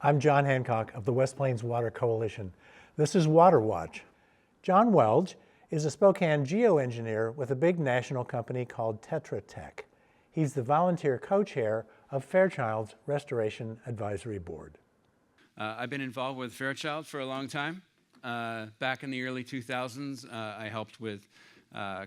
I'm John Hancock of the West Plains Water Coalition. This is Water Watch. John Welge is a Spokane geoengineer with a big national company called Tetra Tech. He's the volunteer co-chair of Fairchild's Restoration Advisory Board. I've been involved with Fairchild for a long time. Back in the early 2000s, I helped with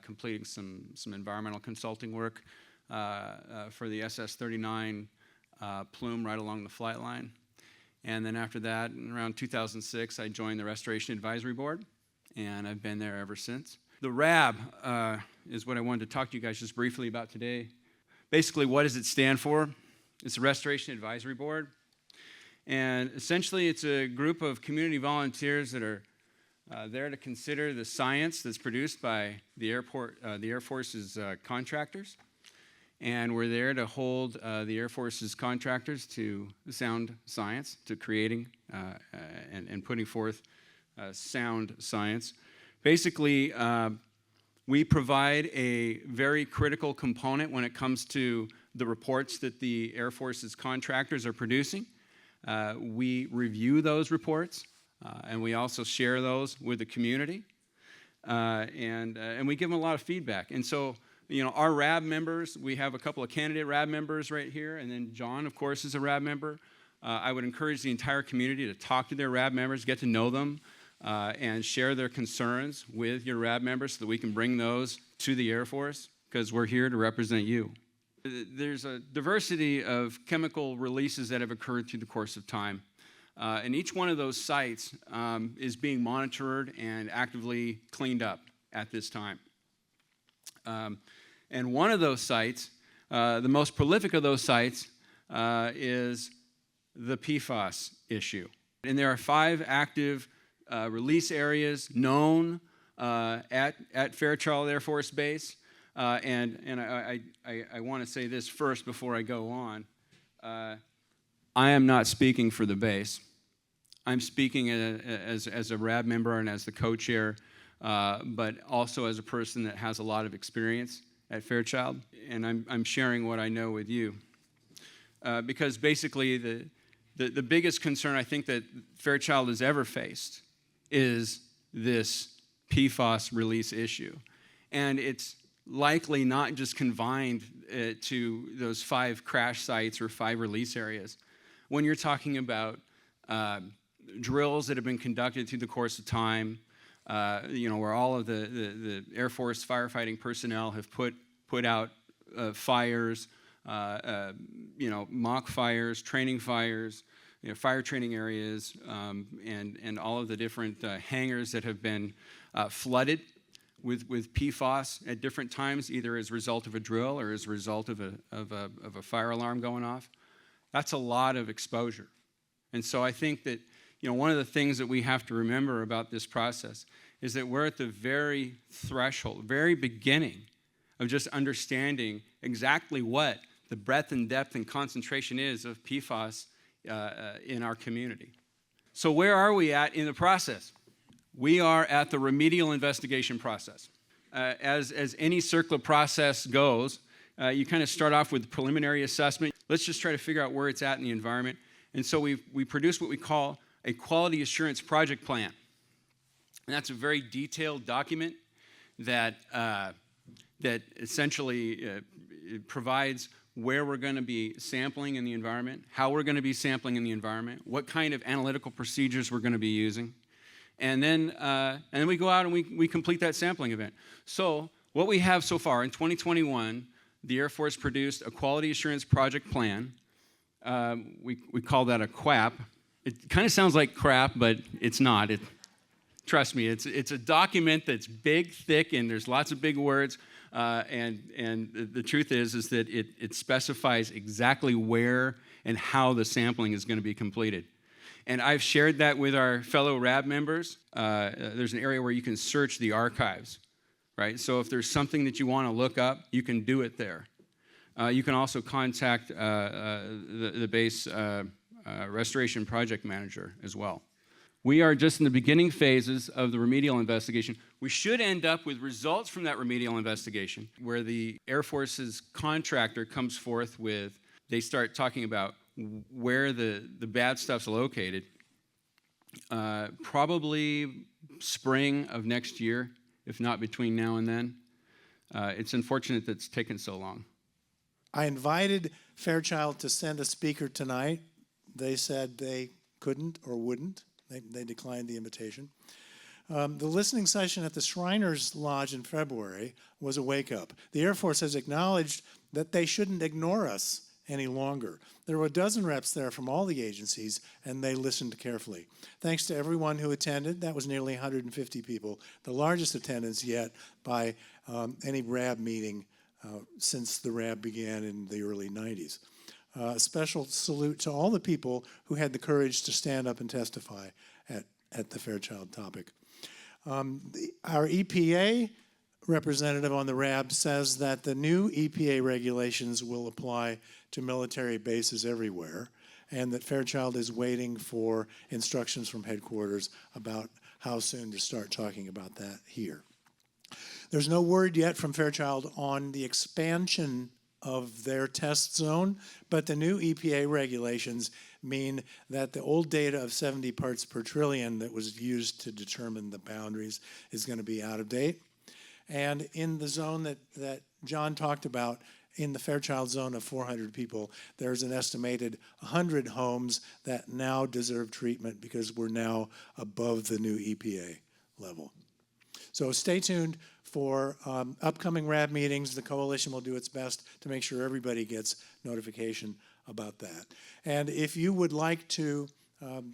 completing some environmental consulting work for the SS-39 plume right along the flight line. And then after that, around 2006, I joined the Restoration Advisory Board, and I've been there ever since. The RAB is what I wanted to talk to you guys just briefly about today. Basically, what does it stand for? It's the Restoration Advisory Board. And essentially, it's a group of community volunteers that are there to consider the science that's produced by the Air Force's contractors. And we're there to hold the Air Force's contractors to sound science, to creating and putting forth sound science. Basically, we provide a very critical component when it comes to the reports that the Air Force's contractors are producing. We review those reports, and we also share those with the community, and we give them a lot of feedback. And so, you know, our RAB members, we have a couple of candidate RAB members right here, and then John, of course, is a RAB member. I would encourage the entire community to talk to their RAB members, get to know them, and share their concerns with your RAB members so that we can bring those to the Air Force, because we're here to represent you. There's a diversity of chemical releases that have occurred through the course of time. And each one of those sites is being monitored and actively cleaned up at this time. And one of those sites, the most prolific of those sites, is the PFAS issue. And there are 5 active release areas known at Fairchild Air Force Base. And I want to say this first before I go on. I am not speaking for the base. I'm speaking as a RAB member and as the co-chair, but also as a person that has a lot of experience at Fairchild, and I'm sharing what I know with you. Because basically the biggest concern I think that Fairchild has ever faced is this PFAS release issue. And it's likely not just confined to those 5 crash sites or 5 release areas. When you're talking about drills that have been conducted through the course of time, you know, where all of the Air Force firefighting personnel have put out fires, you know, mock fires, training fires, you know, fire training areas, and all of the different hangars that have been flooded with PFAS at different times, either as a result of a drill or as a result of a fire alarm going off. That's a lot of exposure. And so I think that, you know, one of the things that we have to remember about this process is that we're at the very threshold, very beginning of just understanding exactly what the breadth and depth and concentration is of PFAS in our community. So where are we at in the process? We are at the remedial investigation process. As any circular process goes, you kind of start off with preliminary assessment. Let's just try to figure out where it's at in the environment. And so we produce what we call a quality assurance project plan. And that's a very detailed document that essentially provides where we're going to be sampling in the environment, how we're going to be sampling in the environment, what kind of analytical procedures we're going to be using. And then we go out and we complete that sampling event. So what we have so far in 2021, the Air Force produced a quality assurance project plan. We call that a QAP. It kind of sounds like crap, but it's not. Trust me, it's a document that's big, thick, and there's lots of big words. And the truth is that it specifies exactly where and how the sampling is going to be completed. And I've shared that with our fellow RAB members. There's an area where you can search the archives, right? So if there's something that you want to look up, you can do it there. You can also contact the base restoration project manager as well. We are just in the beginning phases of the remedial investigation. We should end up with results from that remedial investigation where the Air Force's contractor comes forth with, they start talking about where the bad stuff's located, probably spring of next year, if not between now and then. It's unfortunate that it's taken so long. I invited Fairchild to send a speaker tonight. They said they couldn't or wouldn't. They declined the invitation. The listening session at the Shriners Lodge in February was a wake-up. The Air Force has acknowledged that they shouldn't ignore us any longer. There were a dozen reps there from all the agencies, and they listened carefully. Thanks to everyone who attended. That was nearly 150 people, the largest attendance yet by any RAB meeting since the RAB began in the early 90s. A special salute to all the people who had the courage to stand up and testify at the Fairchild topic. Our EPA representative on the RAB says that the new EPA regulations will apply to military bases everywhere, and that Fairchild is waiting for instructions from headquarters about how soon to start talking about that here. There's no word yet from Fairchild on the expansion of their test zone, but the new EPA regulations mean that the old data of 70 parts per trillion that was used to determine the boundaries is going to be out of date. And in the zone that John talked about, in the Fairchild zone of 400 people, there's an estimated 100 homes that now deserve treatment because we're now above the new EPA level. So stay tuned for upcoming RAB meetings. The coalition will do its best to make sure everybody gets notification about that. And if you would like to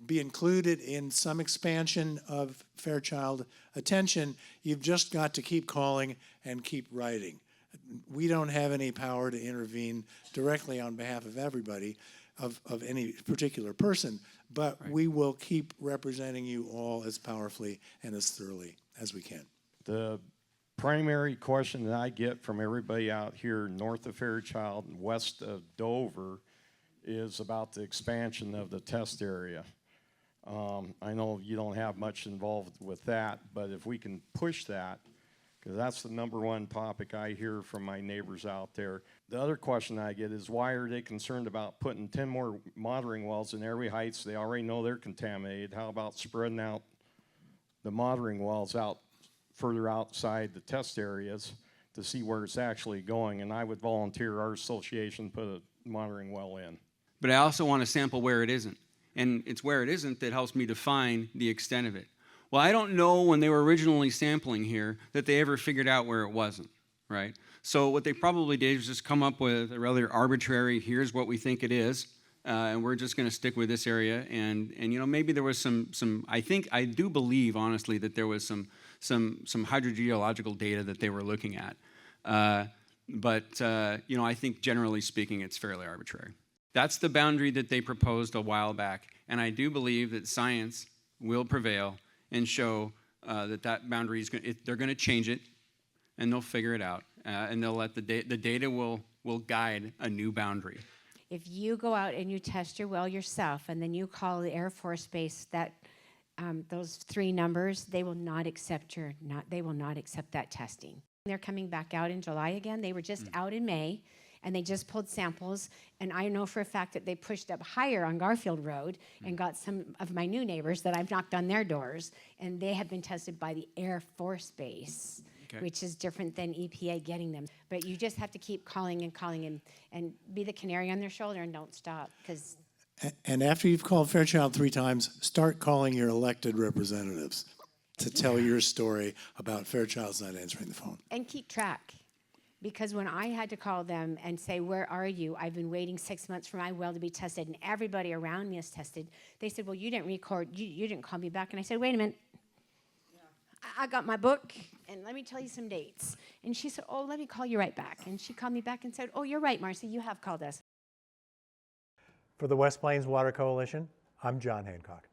be included in some expansion of Fairchild attention, you've just got to keep calling and keep writing. We don't have any power to intervene directly on behalf of everybody, of any particular person, but we will keep representing you all as powerfully and as thoroughly as we can. The primary question that I get from everybody out here north of Fairchild and west of Dover is about the expansion of the test area. I know you don't have much involved with that, but if we can push that, because that's the #1 topic I hear from my neighbors out there. The other question I get is, why are they concerned about putting 10 more monitoring wells in Airway Heights? They already know they're contaminated. How about spreading out the monitoring wells out further outside the test areas to see where it's actually going? And I would volunteer our association put a monitoring well in. But I also want to sample where it isn't. And it's where it isn't that helps me define the extent of it. Well, I don't know when they were originally sampling here that they ever figured out where it wasn't, right? So what they probably did was just come up with a rather arbitrary, here's what we think it is, and we're just going to stick with this area. And you know, maybe there was some I do believe, honestly, that there was some hydrogeological data that they were looking at. But you know, I think generally speaking, it's fairly arbitrary. That's the boundary that they proposed a while back. And I do believe that science will prevail and show that boundary is they're going to change it, and they'll figure it out, and they'll let the data will guide a new boundary. If you go out and you test your well yourself, and then you call the Air Force Base that those 3 numbers, they will not accept that testing. They're coming back out in July again. They were just out in May, and they just pulled samples. And I know for a fact that they pushed up higher on Garfield Road and got some of my new neighbors that I've knocked on their doors, and they have been tested by the Air Force Base, which is different than EPA getting them. But you just have to keep calling and be the canary on their shoulder and don't stop. And after you've called Fairchild 3 times, start calling your elected representatives to tell your story about Fairchild's not answering the phone. And keep track. Because when I had to call them and say, where are you? I've been waiting 6 months for my well to be tested, and everybody around me is tested. They said, well, you didn't record, you didn't call me back. And I said, wait a minute. Yeah. I got my book, and let me tell you some dates. And she said, oh, let me call you right back. And she called me back and said, oh, you're right, Marcy, you have called us. For the West Plains Water Coalition, I'm John Hancock.